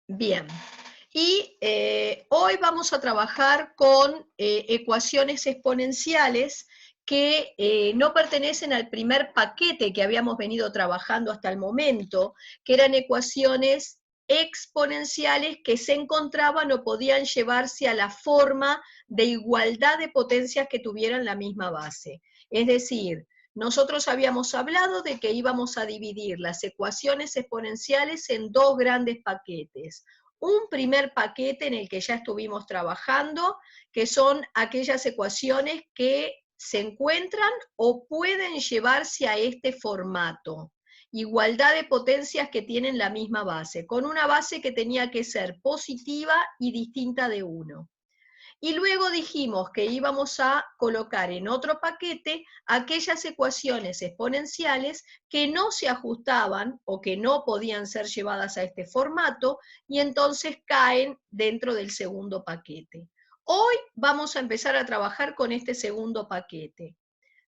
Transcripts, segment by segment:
Bien. Y hoy vamos a trabajar con ecuaciones exponenciales que no pertenecen al primer paquete que habíamos venido trabajando hasta el momento, que eran ecuaciones exponenciales que se encontraban o podían llevarse a la forma de igualdad de potencias que tuvieran la misma base. Es decir, nosotros habíamos hablado de que íbamos a dividir las ecuaciones exponenciales en dos grandes paquetes. Un primer paquete en el que ya estuvimos trabajando, que son aquellas ecuaciones que se encuentran o pueden llevarse a este formato. Igualdad de potencias que tienen la misma base, con una base que tenía que ser positiva y distinta de 1. Y luego dijimos que íbamos a colocar en otro paquete aquellas ecuaciones exponenciales que no se ajustaban o que no podían ser llevadas a este formato y entonces caen dentro del segundo paquete. Hoy vamos a empezar a trabajar con este segundo paquete.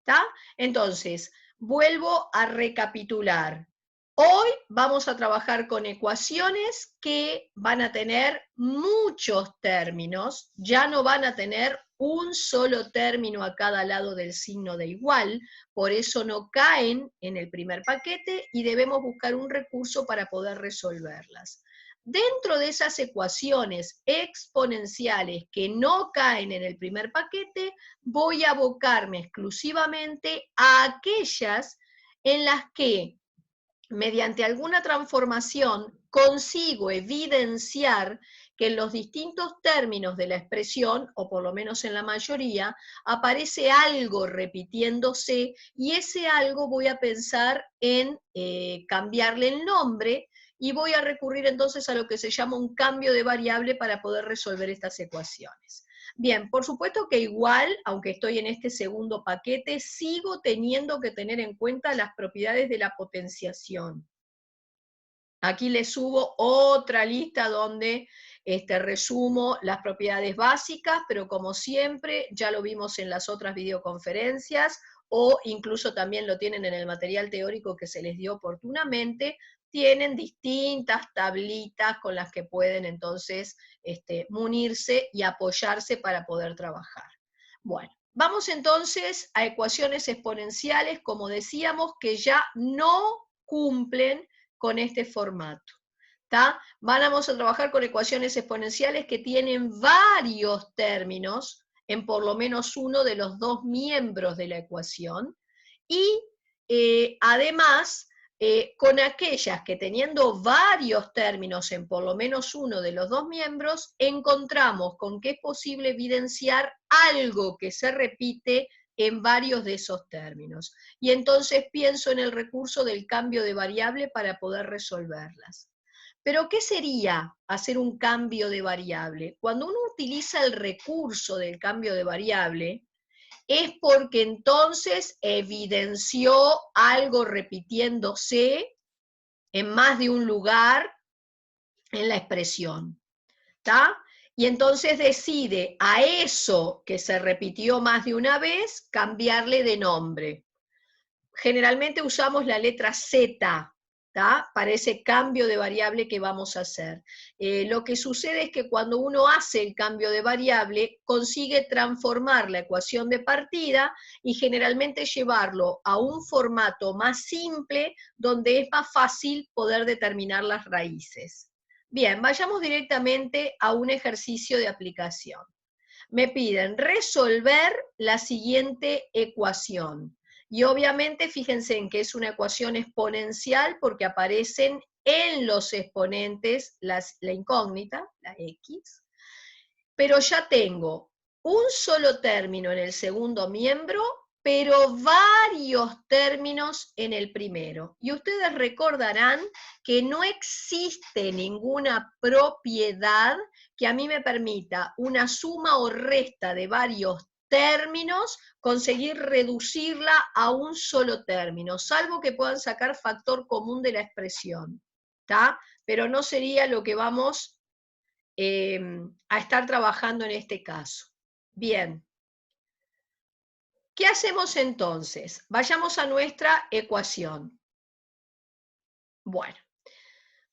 ¿Está? Entonces, vuelvo a recapitular. Hoy vamos a trabajar con ecuaciones que van a tener muchos términos, ya no van a tener un solo término a cada lado del signo de igual, por eso no caen en el primer paquete y debemos buscar un recurso para poder resolverlas. Dentro de esas ecuaciones exponenciales que no caen en el primer paquete, voy a abocarme exclusivamente a aquellas en las que, mediante alguna transformación, consigo evidenciar que en los distintos términos de la expresión, o por lo menos en la mayoría, aparece algo repitiéndose, y ese algo voy a pensar en cambiarle el nombre, y voy a recurrir entonces a lo que se llama un cambio de variable para poder resolver estas ecuaciones. Bien, por supuesto que igual, aunque estoy en este segundo paquete, sigo teniendo que tener en cuenta las propiedades de la potenciación. Aquí les subo otra lista donde resumo las propiedades básicas, pero como siempre, ya lo vimos en las otras videoconferencias, o incluso también lo tienen en el material teórico que se les dio oportunamente, tienen distintas tablitas con las que pueden entonces munirse y apoyarse para poder trabajar. Bueno, vamos entonces a ecuaciones exponenciales, como decíamos, que ya no cumplen con este formato. Vamos a trabajar con ecuaciones exponenciales que tienen varios términos en por lo menos uno de los dos miembros de la ecuación y además con aquellas que teniendo varios términos en por lo menos uno de los dos miembros, encontramos con que es posible evidenciar algo que se repite en varios de esos términos. Y entonces pienso en el recurso del cambio de variable para poder resolverlas. Pero, ¿qué sería hacer un cambio de variable? Cuando uno utiliza el recurso del cambio de variable, es porque entonces evidenció algo repitiéndose en más de un lugar en la expresión. ¿Está? Y entonces decide a eso que se repitió más de una vez cambiarle de nombre. Generalmente usamos la letra Z, ¿tá? Para ese cambio de variable que vamos a hacer. Lo que sucede es que cuando uno hace el cambio de variable, consigue transformar la ecuación de partida y generalmente llevarlo a un formato más simple, donde es más fácil poder determinar las raíces. Bien, vayamos directamente a un ejercicio de aplicación. Me piden resolver la siguiente ecuación. Y obviamente fíjense en que es una ecuación exponencial porque aparecen en los exponentes la incógnita, la x, pero ya tengo un solo término en el segundo miembro, pero varios términos en el primero. Y ustedes recordarán que no existe ninguna propiedad que a mí me permita una suma o resta de varios términos, conseguir reducirla a un solo término, salvo que puedan sacar factor común de la expresión, ¿tá? Pero no sería lo que vamos a estar trabajando en este caso. Bien. ¿Qué hacemos entonces? Vayamos a nuestra ecuación. Bueno,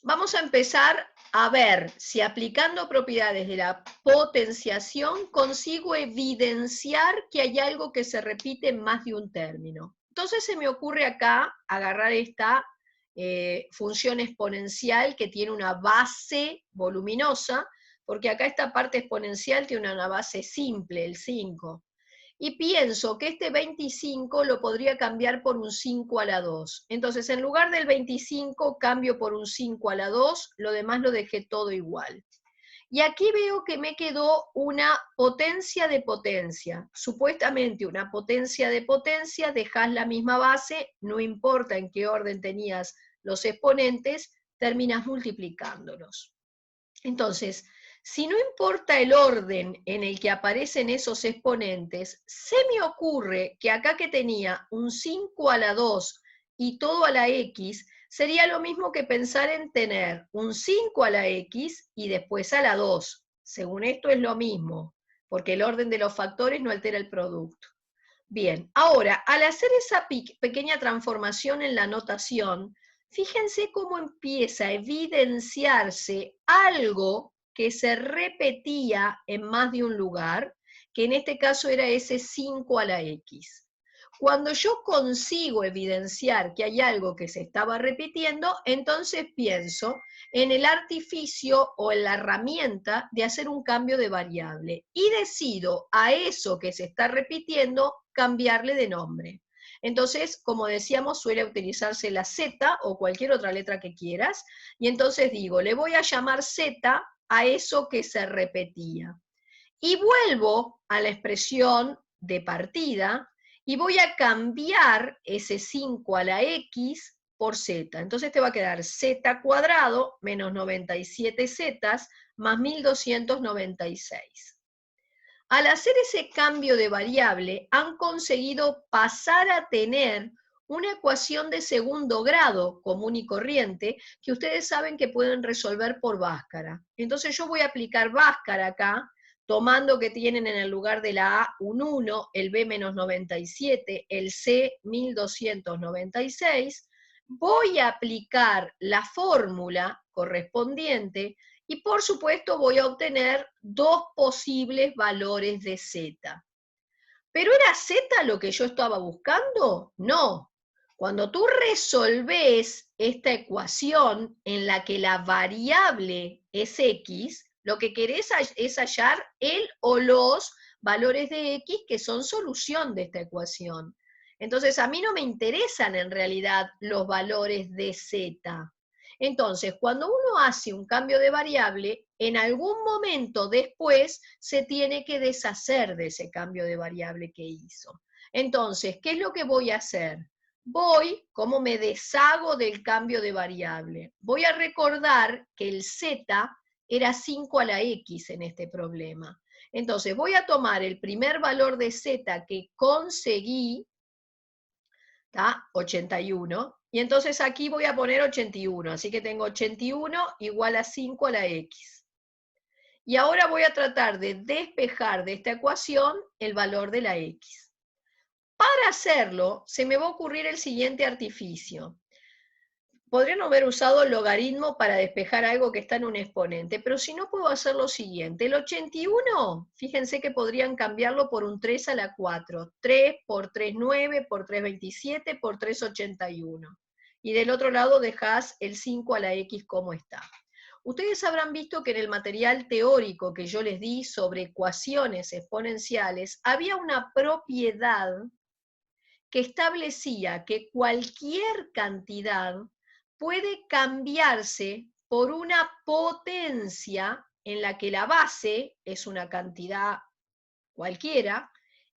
vamos a empezar a ver si aplicando propiedades de la potenciación consigo evidenciar que hay algo que se repite en más de un término. Entonces se me ocurre acá agarrar esta función exponencial que tiene una base voluminosa, porque acá esta parte exponencial tiene una base simple, el 5. Y pienso que este 25 lo podría cambiar por un 5 a la 2. Entonces, en lugar del 25, cambio por un 5 a la 2, lo demás lo dejé todo igual. Y aquí veo que me quedó una potencia de potencia. Supuestamente una potencia de potencia, dejás la misma base, no importa en qué orden tenías los exponentes, terminas multiplicándolos. Entonces, si no importa el orden en el que aparecen esos exponentes, se me ocurre que acá que tenía un 5 a la 2 y todo a la x, sería lo mismo que pensar en tener un 5 a la x y después a la 2. Según esto es lo mismo, porque el orden de los factores no altera el producto. Bien, ahora, al hacer esa pequeña transformación en la notación, fíjense cómo empieza a evidenciarse algo que se repetía en más de un lugar, que en este caso era ese 5 a la x. Cuando yo consigo evidenciar que hay algo que se estaba repitiendo, entonces pienso en el artificio o en la herramienta de hacer un cambio de variable y decido a eso que se está repitiendo cambiarle de nombre. Entonces, como decíamos, suele utilizarse la Z o cualquier otra letra que quieras, y entonces digo, le voy a llamar Z a eso que se repetía. Y vuelvo a la expresión de partida, y voy a cambiar ese 5 a la x por z. Entonces te va a quedar z cuadrado menos 97 z más 1296. Al hacer ese cambio de variable, han conseguido pasar a tener una ecuación de segundo grado común y corriente que ustedes saben que pueden resolver por Bhaskara. Entonces yo voy a aplicar Bhaskara acá, tomando que tienen en el lugar de la A un 1, el B menos 97, el C 1296, voy a aplicar la fórmula correspondiente y por supuesto voy a obtener dos posibles valores de z. ¿Pero era z lo que yo estaba buscando? No. Cuando tú resolves esta ecuación en la que la variable es x, lo que querés es hallar el o los valores de x que son solución de esta ecuación. Entonces, a mí no me interesan en realidad los valores de z. Entonces, cuando uno hace un cambio de variable, en algún momento después se tiene que deshacer de ese cambio de variable que hizo. Entonces, ¿qué es lo que voy a hacer? ¿Cómo me deshago del cambio de variable? Voy a recordar que el z era 5 a la x en este problema. Entonces, voy a tomar el primer valor de z que conseguí, ¿tá? 81, y entonces aquí voy a poner 81, así que tengo 81 igual a 5 a la x. Y ahora voy a tratar de despejar de esta ecuación el valor de la x. Para hacerlo, se me va a ocurrir el siguiente artificio. Podría no haber usado el logaritmo para despejar algo que está en un exponente, pero si no puedo hacer lo siguiente. El 81, fíjense que podrían cambiarlo por un 3 a la 4. 3 por 3, 9, por 3, 27, por 3, 81. Y del otro lado dejás el 5 a la x como está. Ustedes habrán visto que en el material teórico que yo les di sobre ecuaciones exponenciales, había una propiedad que establecía que cualquier cantidad puede cambiarse por una potencia en la que la base es una cantidad cualquiera,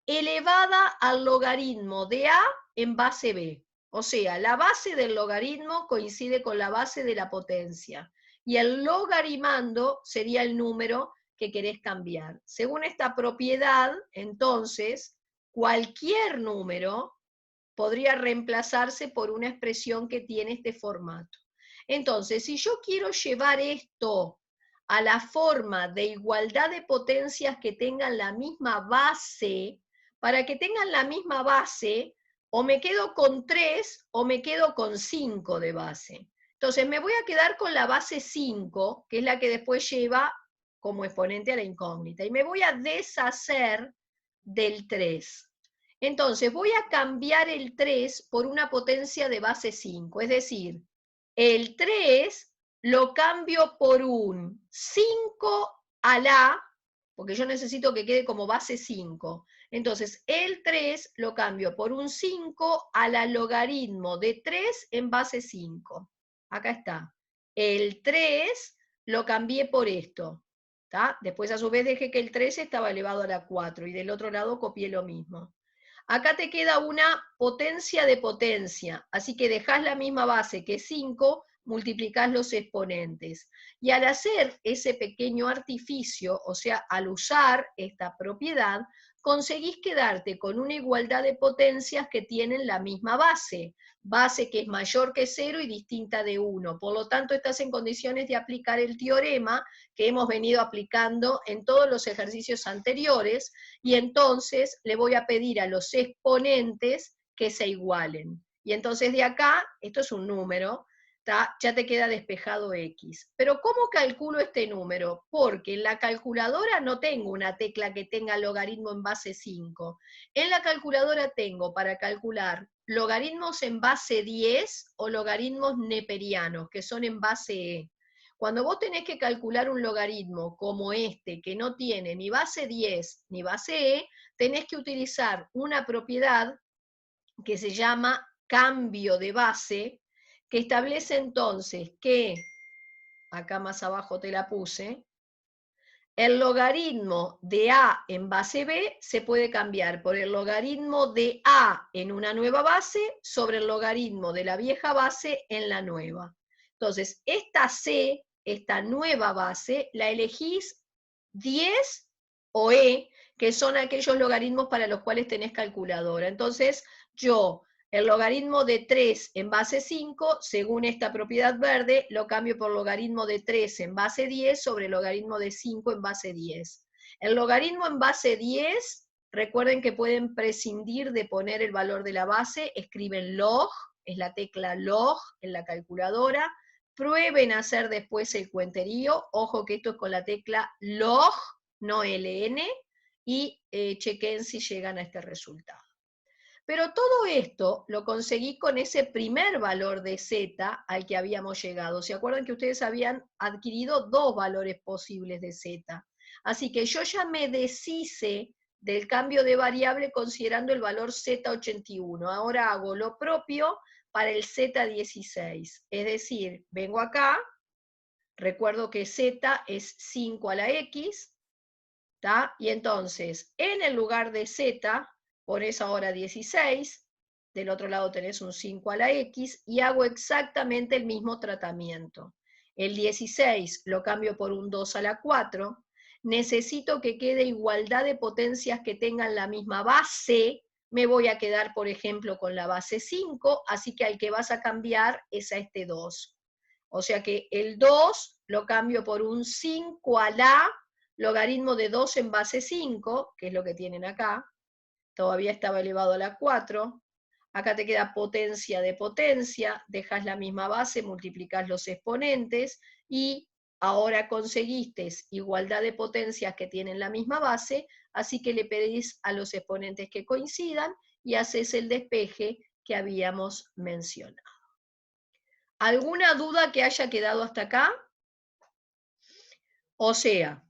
elevada al logaritmo de A en base B. O sea, la base del logaritmo coincide con la base de la potencia, y el logaritmando sería el número que querés cambiar. Según esta propiedad, entonces, cualquier número podría reemplazarse por una expresión que tiene este formato. Entonces, si yo quiero llevar esto a la forma de igualdad de potencias que tengan la misma base, para que tengan la misma base, o me quedo con 3 o me quedo con 5 de base. Entonces me voy a quedar con la base 5, que es la que después lleva como exponente a la incógnita, y me voy a deshacer del 3. Entonces voy a cambiar el 3 por una potencia de base 5, es decir, el 3 lo cambio por un 5 a la, porque yo necesito que quede como base 5. Entonces, el 3 lo cambio por un 5 a la logaritmo de 3 en base 5. Acá está. El 3 lo cambié por esto. ¿Tá? Después, a su vez, dejé que el 3 estaba elevado a la 4 y del otro lado copié lo mismo. Acá te queda una potencia de potencia, así que dejás la misma base que 5, multiplicás los exponentes. Y al hacer ese pequeño artificio, o sea, al usar esta propiedad, conseguís quedarte con una igualdad de potencias que tienen la misma base que es mayor que 0 y distinta de 1. Por lo tanto, estás en condiciones de aplicar el teorema que hemos venido aplicando en todos los ejercicios anteriores, y entonces le voy a pedir a los exponentes que se igualen. Y entonces de acá, esto es un número, ya te queda despejado X. Pero ¿cómo calculo este número? Porque en la calculadora no tengo una tecla que tenga logaritmo en base 5. En la calculadora tengo para calcular logaritmos en base 10 o logaritmos neperianos, que son en base E. Cuando vos tenés que calcular un logaritmo como este, que no tiene ni base 10 ni base E, tenés que utilizar una propiedad que se llama cambio de base, que establece entonces que, acá más abajo te la puse, el logaritmo de A en base B se puede cambiar por el logaritmo de A en una nueva base sobre el logaritmo de la vieja base en la nueva. Entonces, esta C, esta nueva base, la elegís 10 o E, que son aquellos logaritmos para los cuales tenés calculadora. Entonces, yo el logaritmo de 3 en base 5, según esta propiedad verde, lo cambio por logaritmo de 3 en base 10 sobre logaritmo de 5 en base 10. El logaritmo en base 10, recuerden que pueden prescindir de poner el valor de la base, escriben log, es la tecla log en la calculadora, prueben a hacer después el cuenterío, ojo que esto es con la tecla log, no ln, y chequen si llegan a este resultado. Pero todo esto lo conseguí con ese primer valor de z al que habíamos llegado. ¿Se acuerdan que ustedes habían adquirido dos valores posibles de z? Así que yo ya me deshice del cambio de variable considerando el valor z81. Ahora hago lo propio para el z16. Es decir, vengo acá, recuerdo que z es 5 a la x, ¿tá? Y entonces, en el lugar de z, pones ahora 16, del otro lado tenés un 5 a la x, y hago exactamente el mismo tratamiento. El 16 lo cambio por un 2 a la 4, necesito que quede igualdad de potencias que tengan la misma base, me voy a quedar, por ejemplo, con la base 5, así que al que vas a cambiar es a este 2. O sea que el 2 lo cambio por un 5 a la logaritmo de 2 en base 5, que es lo que tienen acá, todavía estaba elevado a la 4, acá te queda potencia de potencia, dejas la misma base, multiplicás los exponentes, y ahora conseguiste igualdad de potencias que tienen la misma base, así que le pedís a los exponentes que coincidan, y haces el despeje que habíamos mencionado. ¿Alguna duda que haya quedado hasta acá? O sea,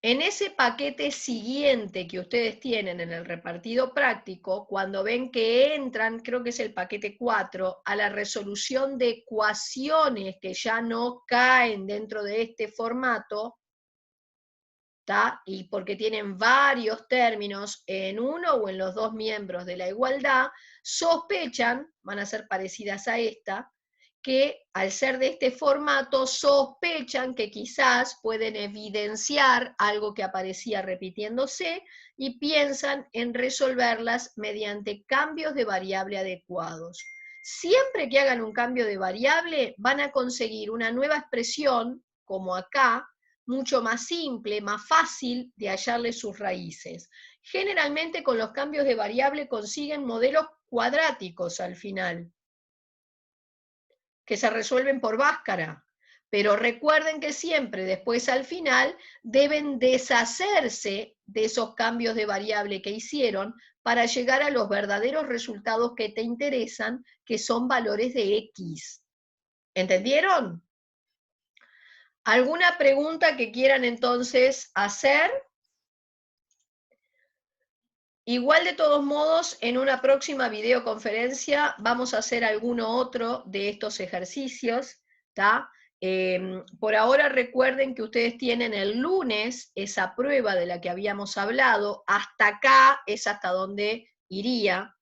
en ese paquete siguiente que ustedes tienen en el repartido práctico, cuando ven que entran, creo que es el paquete 4, a la resolución de ecuaciones que ya no caen dentro de este formato, ¿tá? Y porque tienen varios términos en uno o en los dos miembros de la igualdad, sospechan, van a ser parecidas a esta, que al ser de este formato sospechan que quizás pueden evidenciar algo que aparecía repitiéndose y piensan en resolverlas mediante cambios de variable adecuados. Siempre que hagan un cambio de variable van a conseguir una nueva expresión, como acá, mucho más simple, más fácil de hallarle sus raíces. Generalmente con los cambios de variable consiguen modelos cuadráticos al final, que se resuelven por báscara. Pero recuerden que siempre después al final deben deshacerse de esos cambios de variable que hicieron para llegar a los verdaderos resultados que te interesan, que son valores de X. ¿Entendieron? ¿Alguna pregunta que quieran entonces hacer? Igual de todos modos, en una próxima videoconferencia vamos a hacer alguno otro de estos ejercicios, ¿tá? Por ahora recuerden que ustedes tienen el lunes esa prueba de la que habíamos hablado, hasta acá es hasta donde iría.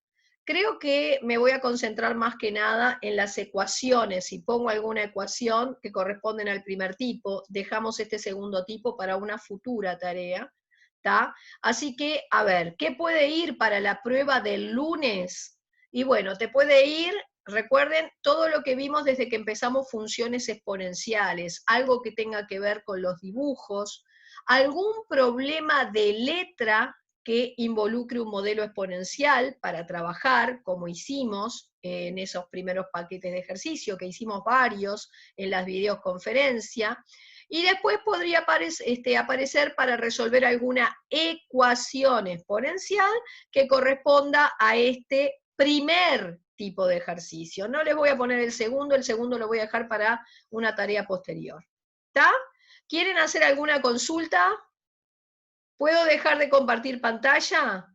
Creo que me voy a concentrar más que nada en las ecuaciones. Si pongo alguna ecuación que corresponden al primer tipo, dejamos este segundo tipo para una futura tarea, ¿tá? Así que, a ver, ¿qué puede ir para la prueba del lunes? Y bueno, te puede ir, recuerden, todo lo que vimos desde que empezamos funciones exponenciales, algo que tenga que ver con los dibujos, algún problema de letra que involucre un modelo exponencial para trabajar, como hicimos en esos primeros paquetes de ejercicio, que hicimos varios en las videoconferencias, y después podría aparecer para resolver alguna ecuación exponencial que corresponda a este primer tipo de ejercicio. No les voy a poner el segundo lo voy a dejar para una tarea posterior. ¿Está? ¿Quieren hacer alguna consulta? ¿Puedo dejar de compartir pantalla?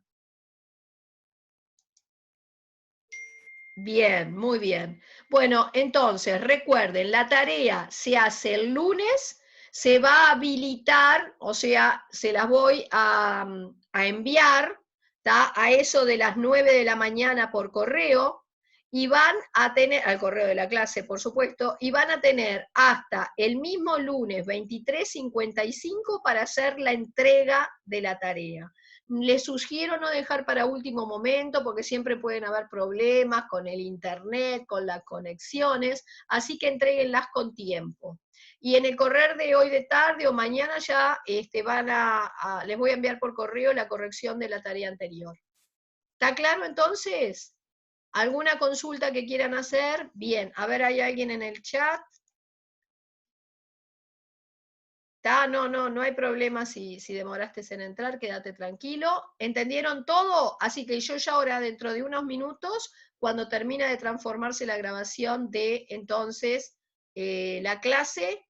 Bien, muy bien. Bueno, entonces, recuerden, la tarea se hace el lunes, se va a habilitar, o sea, se las voy a enviar, ¿tá? A eso de las 9 de la mañana por correo, y van a tener, al correo de la clase, por supuesto, y van a tener hasta el mismo lunes 23:55 para hacer la entrega de la tarea. Les sugiero no dejar para último momento, porque siempre pueden haber problemas con el internet, con las conexiones, así que entréguenlas con tiempo. Y en el correr de hoy de tarde o mañana ya les voy a enviar por correo la corrección de la tarea anterior. ¿Está claro entonces? ¿Alguna consulta que quieran hacer? Bien, a ver, ¿hay alguien en el chat? No hay problema si demoraste en entrar, quédate tranquilo. ¿Entendieron todo? Así que yo ya ahora, dentro de unos minutos, cuando termina de transformarse la grabación de entonces la clase,